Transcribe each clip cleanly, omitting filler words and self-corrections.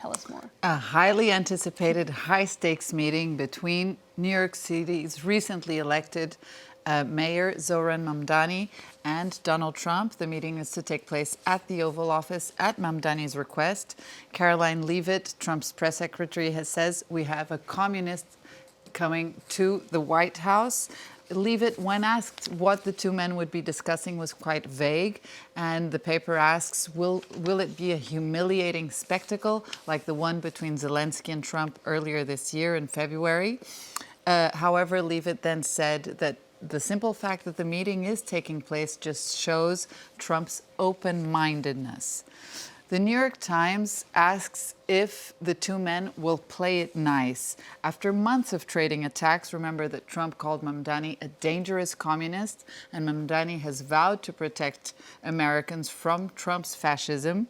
Tell us more. A highly anticipated high-stakes meeting between New York City's recently elected Mayor Zohran Mamdani and Donald Trump. The meeting is to take place at the Oval Office at Mamdani's request. Caroline Leavitt, Trump's press secretary, says we have a communist coming to the White House. Leavitt, when asked what the two men would be discussing, was quite vague, and the paper asks, will it be a humiliating spectacle like the one between Zelensky and Trump earlier this year in February? However, Leavitt then said that the simple fact that the meeting is taking place just shows Trump's open-mindedness. The New York Times asks if the two men will play it nice. After months of trading attacks, remember that Trump called Mamdani a dangerous communist, and Mamdani has vowed to protect Americans from Trump's fascism.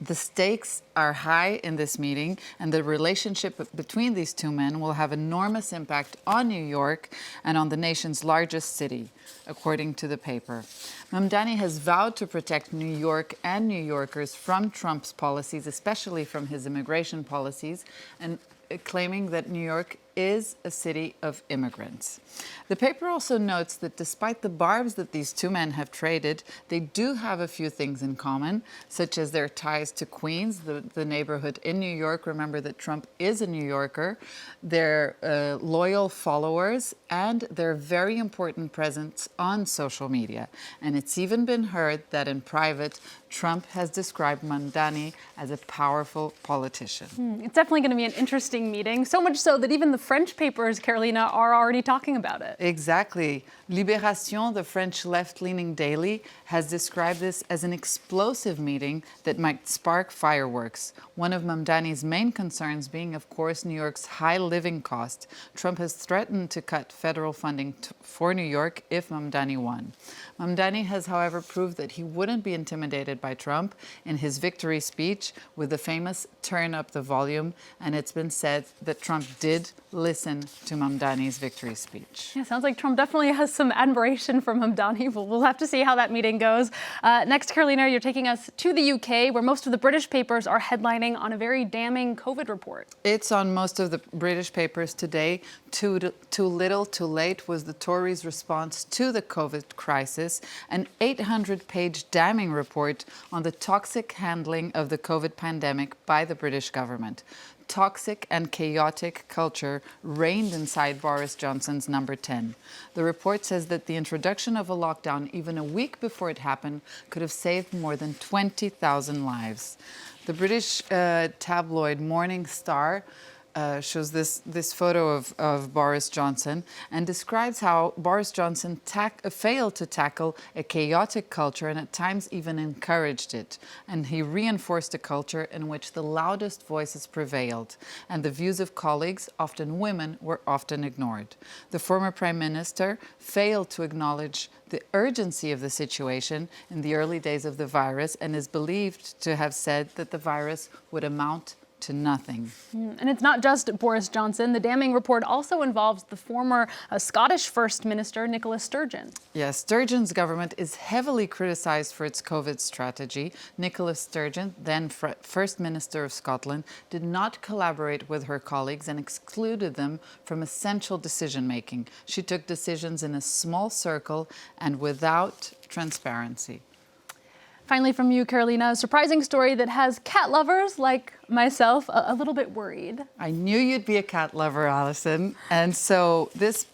The stakes are high in this meeting, and the relationship between these two men will have enormous impact on New York and on the nation's largest city, according to the paper. Mamdani has vowed to protect New York and New Yorkers from Trump's policies, especially from his immigration policies, and claiming that New York is a city of immigrants. The paper also notes that despite the barbs that these two men have traded, they do have a few things in common, such as their ties to Queens, the neighborhood in New York. Remember that Trump is a New Yorker, their loyal followers, and their very important presence on social media. And it's even been heard that in private, Trump has described Mamdani as a powerful politician. It's definitely going to be an interesting meeting, so much so that even the French papers, Carolina, are already talking about it. Exactly. Libération, the French left-leaning daily, has described this as an explosive meeting that might spark fireworks. One of Mamdani's main concerns being, of course, New York's high living cost. Trump has threatened to cut federal funding for New York if Mamdani won. Mamdani has, however, proved that he wouldn't be intimidated by Trump in his victory speech with the famous "turn up the volume," and it's been said that Trump did listen to Mamdani's victory speech. Yeah, sounds like Trump definitely has some admiration for Mamdani, but we'll have to see how that meeting goes. Next, Carolina, you're taking us to the UK, where most of the British papers are headlining on a very damning COVID report. It's on most of the British papers today. Too little, too late was the Tories' response to the COVID crisis, an 800-page damning report on the toxic handling of the COVID pandemic by the British government. Toxic and chaotic culture reigned inside Boris Johnson's number 10. The report says that the introduction of a lockdown even a week before it happened could have saved more than 20,000 lives. The British tabloid Morning Star shows this photo of Boris Johnson and describes how Boris Johnson failed to tackle a chaotic culture and at times even encouraged it. And he reinforced a culture in which the loudest voices prevailed and the views of colleagues, often women, were often ignored. The former Prime Minister failed to acknowledge the urgency of the situation in the early days of the virus and is believed to have said that the virus would amount to nothing. And it's not just Boris Johnson. The damning report also involves the former Scottish First Minister, Nicola Sturgeon. Yes, Sturgeon's government is heavily criticized for its COVID strategy. Nicola Sturgeon, then First Minister of Scotland, did not collaborate with her colleagues and excluded them from essential decision-making. She took decisions in a small circle and without transparency. Finally from you, Carolina, a surprising story that has cat lovers like myself a little bit worried. I knew you'd be a cat lover, Alison. And so this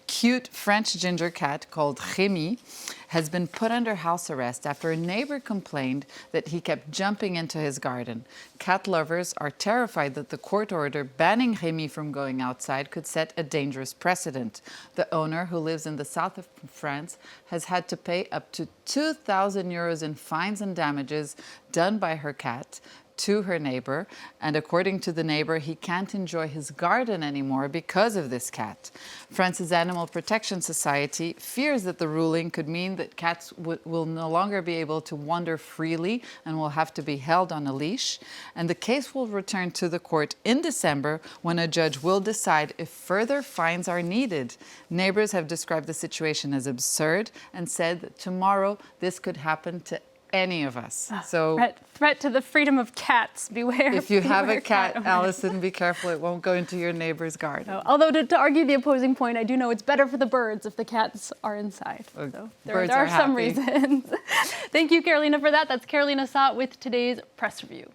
cute French ginger cat called Rémi has been put under house arrest after a neighbor complained that he kept jumping into his garden. Cat lovers are terrified that the court order banning Rémi from going outside could set a dangerous precedent. The owner, who lives in the south of France, has had to pay up to 2,000 euros in fines and damages done by her cat to her neighbor, and according to the neighbor, he can't enjoy his garden anymore because of this cat. France's Animal Protection Society fears that the ruling could mean that cats will no longer be able to wander freely and will have to be held on a leash. And the case will return to the court in December, when a judge will decide if further fines are needed. Neighbors have described the situation as absurd and said that tomorrow this could happen to any of us. So threat to the freedom of cats. Beware. if you have beware a cat, owners. Allison, be careful. It won't go into your neighbor's garden. Although to argue the opposing point, I do know it's better for the birds if the cats are inside. So there are some reasons. Thank you, Carolina, for that. That's Carolina Sott with today's Press Review.